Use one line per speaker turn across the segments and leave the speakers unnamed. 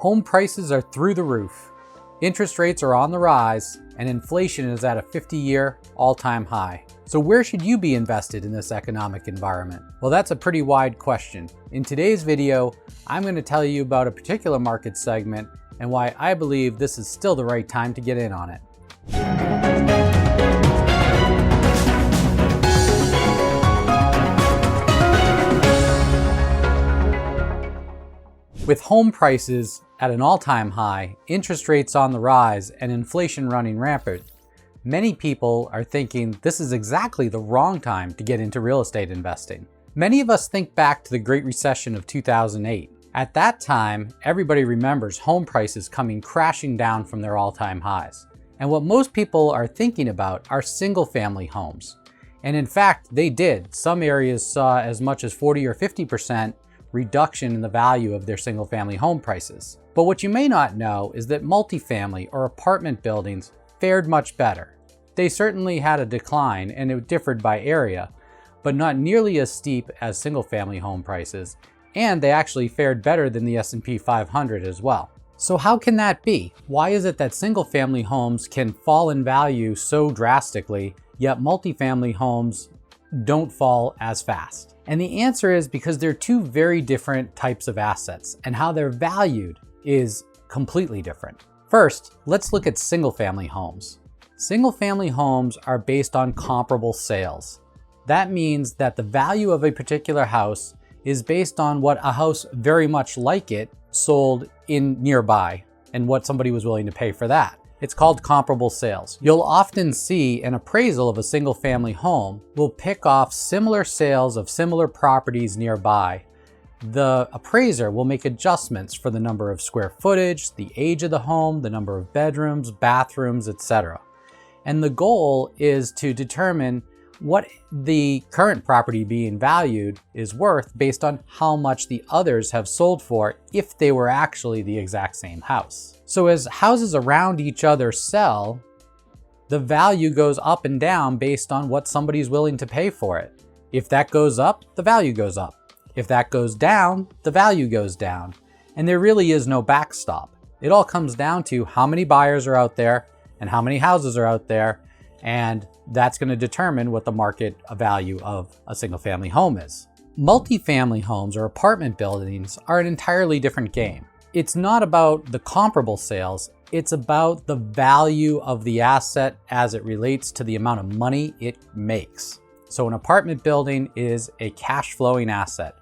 Home prices are through the roof. Interest rates are on the rise, and inflation is at a 50-year all-time high. So where should you be invested in this economic environment? Well, that's a pretty wide question. In today's video, I'm going to tell you about a particular market segment and why I believe this is still the right time to get in on it. With home prices at an all-time high, interest rates on the rise, and inflation running rampant, many people are thinking this is exactly the wrong time to get into real estate investing. Many of us think back to the Great Recession of 2008. At that time, everybody remembers home prices coming crashing down from their all-time highs. And what most people are thinking about are single-family homes. And in fact, they did. Some areas saw as much as 40 or 50% reduction in the value of their single-family home prices. But what you may not know is that multifamily or apartment buildings fared much better. They certainly had a decline, and it differed by area, but not nearly as steep as single-family home prices, and they actually fared better than the S&P 500 as well. So how can that be? Why is it that single-family homes can fall in value so drastically, yet multifamily homes don't fall as fast? And the answer is because they're two very different types of assets, and how they're valued is completely different. First, let's look at single-family homes. Single-family homes are based on comparable sales. That means that the value of a particular house is based on what a house very much like it sold in nearby and what somebody was willing to pay for that. It's called comparable sales. You'll often see an appraisal of a single family home will pick off similar sales of similar properties nearby. The appraiser will make adjustments for the number of square footage, the age of the home, the number of bedrooms, bathrooms, etc. And the goal is to determine what the current property being valued is worth based on how much the others have sold for if they were actually the exact same house. So as houses around each other sell, the value goes up and down based on what somebody's willing to pay for it. If that goes up, the value goes up. If that goes down, the value goes down. And there really is no backstop. It all comes down to how many buyers are out there and how many houses are out there, and that's going to determine what the market value of a single family home is. Multifamily homes or apartment buildings are an entirely different game. It's not about the comparable sales, it's about the value of the asset as it relates to the amount of money it makes. So an apartment building is a cash flowing asset.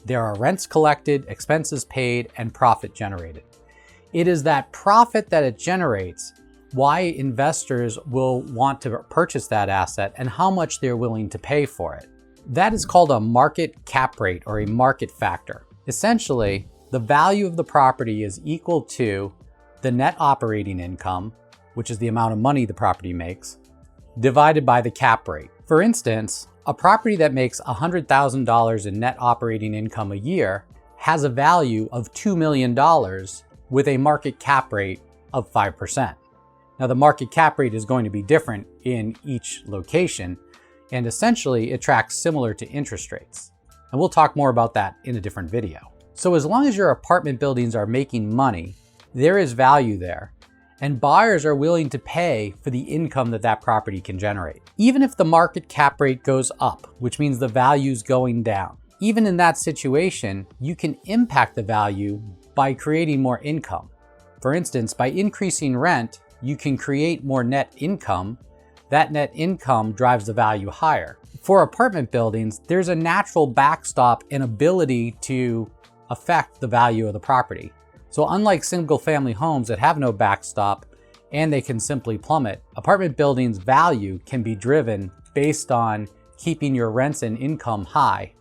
There are rents collected, expenses paid, and profit generated. It is that profit that it generates why investors will want to purchase that asset and how much they're willing to pay for it. That is called a market cap rate or a market factor. Essentially, the value of the property is equal to the net operating income, which is the amount of money the property makes, divided by the cap rate. For instance, a property that makes $100,000 in net operating income a year has a value of $2 million with a market cap rate of 5%. Now, the market cap rate is going to be different in each location, and essentially it tracks similar to interest rates. And we'll talk more about that in a different video. So as long as your apartment buildings are making money, there is value there, and buyers are willing to pay for the income that that property can generate. Even if the market cap rate goes up, which means the value's going down, even in that situation, you can impact the value by creating more income. For instance, by increasing rent, you can create more net income. That net income drives the value higher. For apartment buildings, there's a natural backstop and ability to affect the value of the property. So unlike single family homes that have no backstop and they can simply plummet, apartment buildings' value can be driven based on keeping your rents and income high.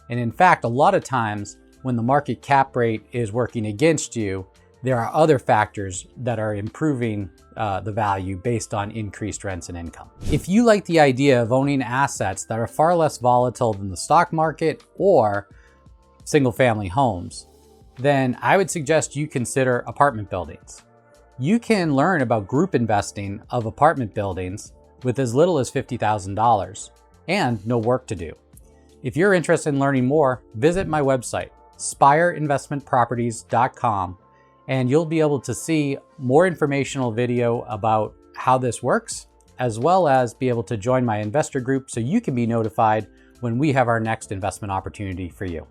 And in fact, a lot of times when the market cap rate is working against you, there are other factors that are improving the value based on increased rents and income. If you like the idea of owning assets that are far less volatile than the stock market or single family homes, then I would suggest you consider apartment buildings. You can learn about group investing of apartment buildings with as little as $50,000 and no work to do. If you're interested in learning more, visit my website, spireinvestmentproperties.com, And you'll be able to see more informational video about how this works, as well as be able to join my investor group so you can be notified when we have our next investment opportunity for you.